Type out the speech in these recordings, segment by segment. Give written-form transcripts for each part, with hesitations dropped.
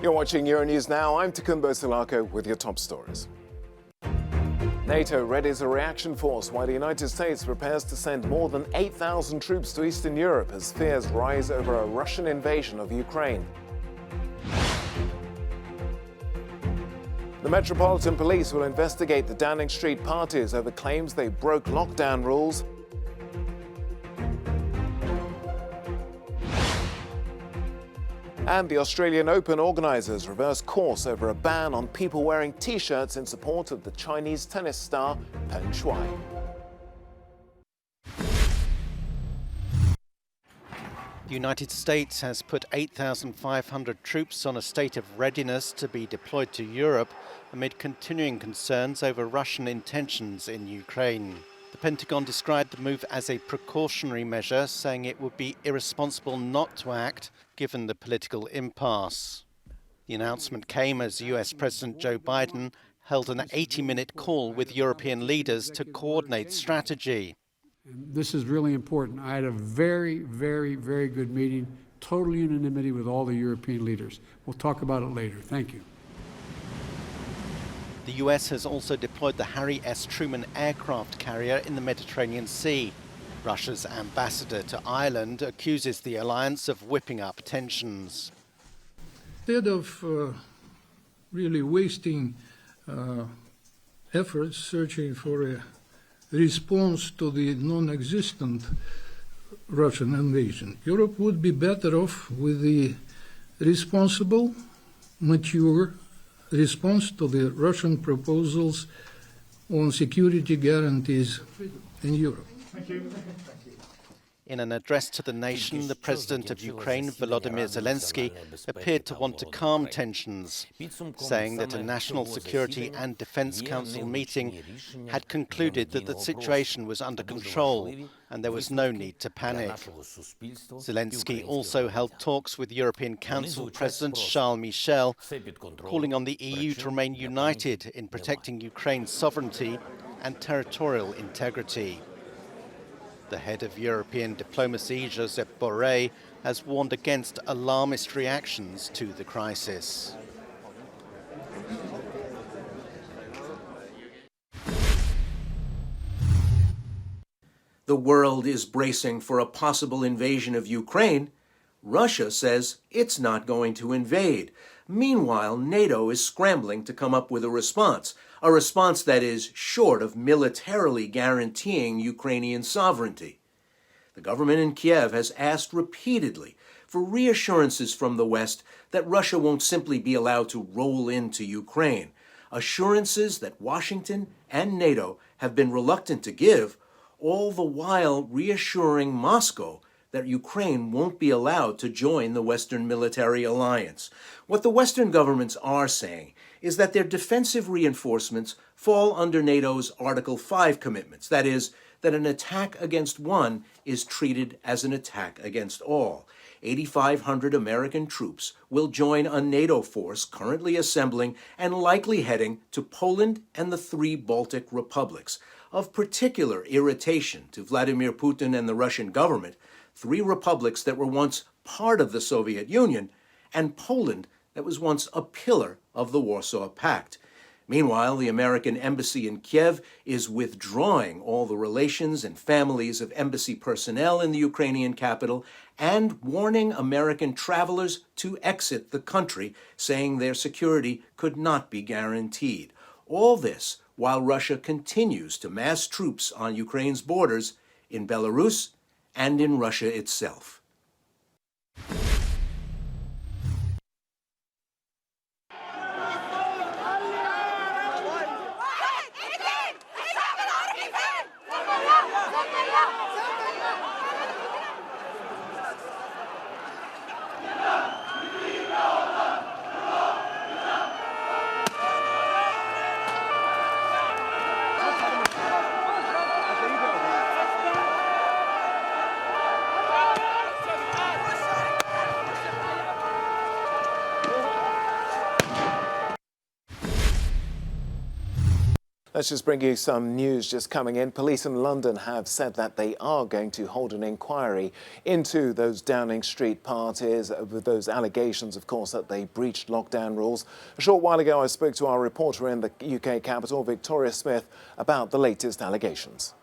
You're watching Euronews Now. I'm Takumbo Silako with your top stories. NATO readies a reaction force while the United States prepares to send more than 8,000 troops to Eastern Europe as fears rise over a Russian invasion of Ukraine. The Metropolitan Police will investigate the Downing Street parties over claims they broke lockdown rules. And the Australian Open organisers reverse course over a ban on people wearing T-shirts in support of the Chinese tennis star Peng Shuai. The United States has put 8,500 troops on a state of readiness to be deployed to Europe amid continuing concerns over Russian intentions in Ukraine. The Pentagon described the move as a precautionary measure, saying it would be irresponsible not to act given the political impasse. The announcement came as US President Joe Biden held an 80-minute call with European leaders to coordinate strategy. This is really important. I had a very, very, very good meeting, total unanimity with all the European leaders. We'll talk about it later. Thank you. The US has also deployed the Harry S. Truman aircraft carrier in the Mediterranean Sea. Russia's ambassador to Ireland accuses the alliance of whipping up tensions. Instead of really wasting efforts searching for a response to the non-existent Russian invasion, Europe would be better off with the responsible, mature response to the Russian proposals on security guarantees in Europe. Thank you. In an address to the nation, the president of Ukraine, Volodymyr Zelensky, appeared to want to calm tensions, saying that a National Security and Defense Council meeting had concluded that the situation was under control and there was no need to panic. Zelensky also held talks with European Council President Charles Michel, calling on the EU to remain united in protecting Ukraine's sovereignty and territorial integrity. The head of European diplomacy, Josep Borrell, has warned against alarmist reactions to the crisis. The world is bracing for a possible invasion of Ukraine. Russia says it's not going to invade. Meanwhile, NATO is scrambling to come up with a response that is short of militarily guaranteeing Ukrainian sovereignty. The government in Kiev has asked repeatedly for reassurances from the West that Russia won't simply be allowed to roll into Ukraine, assurances that Washington and NATO have been reluctant to give, all the while reassuring Moscow that Ukraine won't be allowed to join the Western military alliance. What the Western governments are saying is that their defensive reinforcements fall under NATO's Article 5 commitments, that is, that an attack against one is treated as an attack against all. 8,500 American troops will join a NATO force currently assembling and likely heading to Poland and the 3 Baltic republics. Of particular irritation to Vladimir Putin and the Russian government, 3 republics that were once part of the Soviet Union, and Poland that was once a pillar of the Warsaw Pact. Meanwhile, the American embassy in Kiev is withdrawing all the relations and families of embassy personnel in the Ukrainian capital and warning American travelers to exit the country, saying their security could not be guaranteed. All this while Russia continues to mass troops on Ukraine's borders in Belarus and in Russia itself. Let's just bring you some news just coming in. Police in London have said that they are going to hold an inquiry into those Downing Street parties, with those allegations, of course, that they breached lockdown rules. A short while ago, I spoke to our reporter in the UK capital, Victoria Smith, about the latest allegations.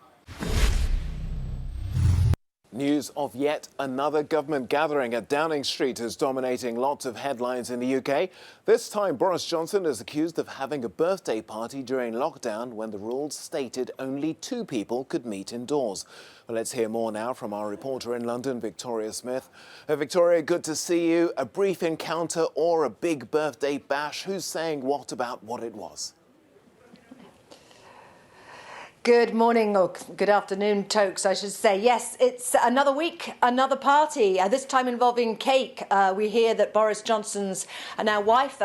News of yet another government gathering at Downing Street is dominating lots of headlines in the UK. This time, Boris Johnson is accused of having a birthday party during lockdown when the rules stated only 2 people could meet indoors. Well, let's hear more now from our reporter in London, Victoria Smith. Victoria, good to see you. A brief encounter or a big birthday bash? Who's saying what about what it was? Good morning, or good afternoon, Tokes, I should say. Yes, it's another week, another party, this time involving cake. We hear that Boris Johnson's now wife,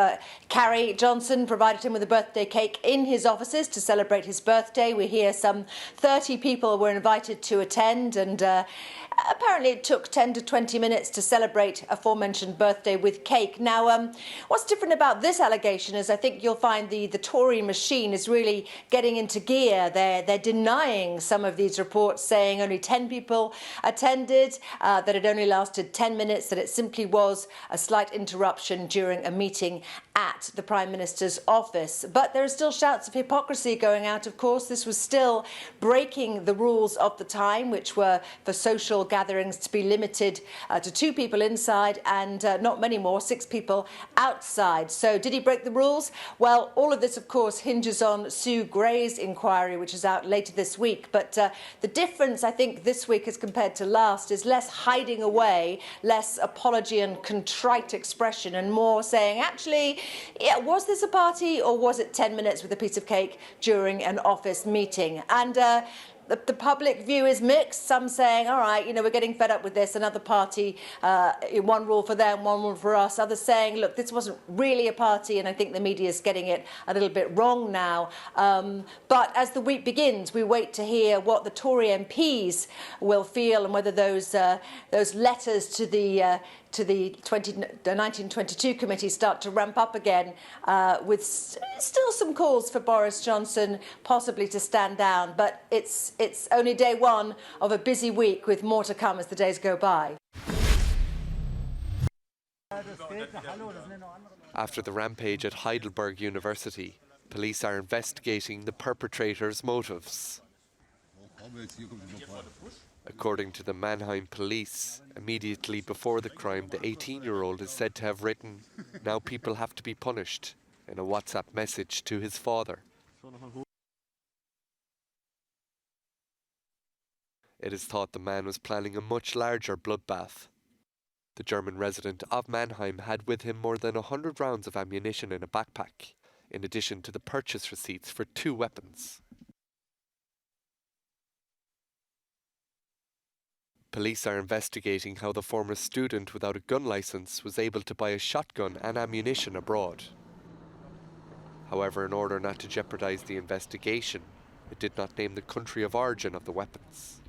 Carrie Johnson, provided him with a birthday cake in his offices to celebrate his birthday. We hear some 30 people were invited to attend, and apparently it took 10 to 20 minutes to celebrate aforementioned birthday with cake. Now, what's different about this allegation is I think you'll find the Tory machine is really getting into gear. They're denying some of these reports, saying only 10 people attended, that it only lasted 10 minutes, that it simply was a slight interruption during a meeting at the Prime Minister's office. But there are still shouts of hypocrisy going out, of course. This was still breaking the rules of the time, which were for social gatherings to be limited to 2 people inside and not many more, 6 people outside. So did he break the rules? Well, all of this, of course, hinges on Sue Gray's inquiry, which is out later this week. But the difference, I think, this week as compared to last is less hiding away, less apology and contrite expression, and more saying, actually, yeah, was this a party or was it 10 minutes with a piece of cake during an office meeting? And the public view is mixed. Some saying, all right, we're getting fed up with this, another party, one rule for them, one rule for us. Others saying, look, this wasn't really a party, and I think the media is getting it a little bit wrong now. But as the week begins, we wait to hear what the Tory MPs will feel and whether those letters to the 1922 committee start to ramp up again, with still some calls for Boris Johnson possibly to stand down. But it's only day one of a busy week, with more to come as the days go by. After the rampage at Heidelberg University, police are investigating the perpetrator's motives. According to the Mannheim police, immediately before the crime, the 18-year-old is said to have written, "Now people have to be punished," in a WhatsApp message to his father. It is thought the man was planning a much larger bloodbath. The German resident of Mannheim had with him more than 100 rounds of ammunition in a backpack, in addition to the purchase receipts for 2 weapons. Police are investigating how the former student without a gun license was able to buy a shotgun and ammunition abroad. However, in order not to jeopardize the investigation, it did not name the country of origin of the weapons.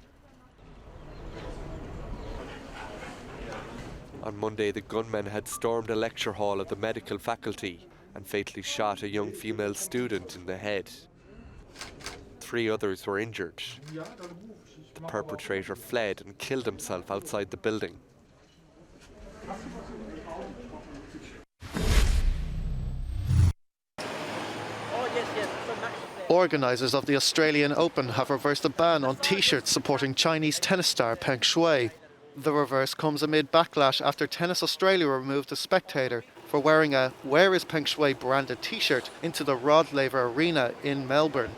On Monday, the gunmen had stormed a lecture hall at the medical faculty and fatally shot a young female student in the head. 3 others were injured. The perpetrator fled and killed himself outside the building. Organisers of the Australian Open have reversed a ban on T-shirts supporting Chinese tennis star Peng Shuai. The reverse comes amid backlash after Tennis Australia removed a spectator for wearing a "Where is Peng Shuai" branded T-shirt into the Rod Laver Arena in Melbourne.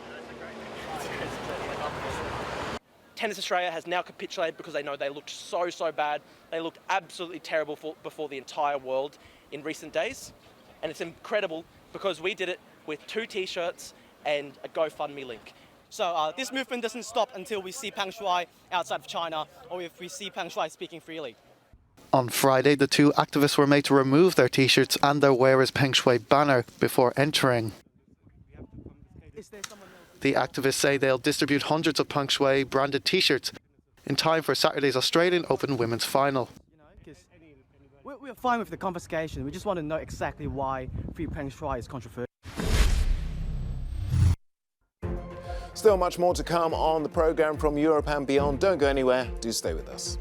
Tennis Australia has now capitulated because they know they looked so bad. They looked absolutely terrible before the entire world in recent days. And it's incredible because we did it with 2 T-shirts and a GoFundMe link. So this movement doesn't stop until we see Peng Shuai outside of China, or if we see Peng Shuai speaking freely. On Friday, the 2 activists were made to remove their T-shirts and their "Where is Peng Shuai" banner before entering. The activists say they'll distribute hundreds of Peng Shuai branded T-shirts in time for Saturday's Australian Open women's final. We're fine with the confiscation. We just want to know exactly why Free Peng Shuai is controversial. Still much more to come on the programme from Europe and beyond. Don't go anywhere. Do stay with us.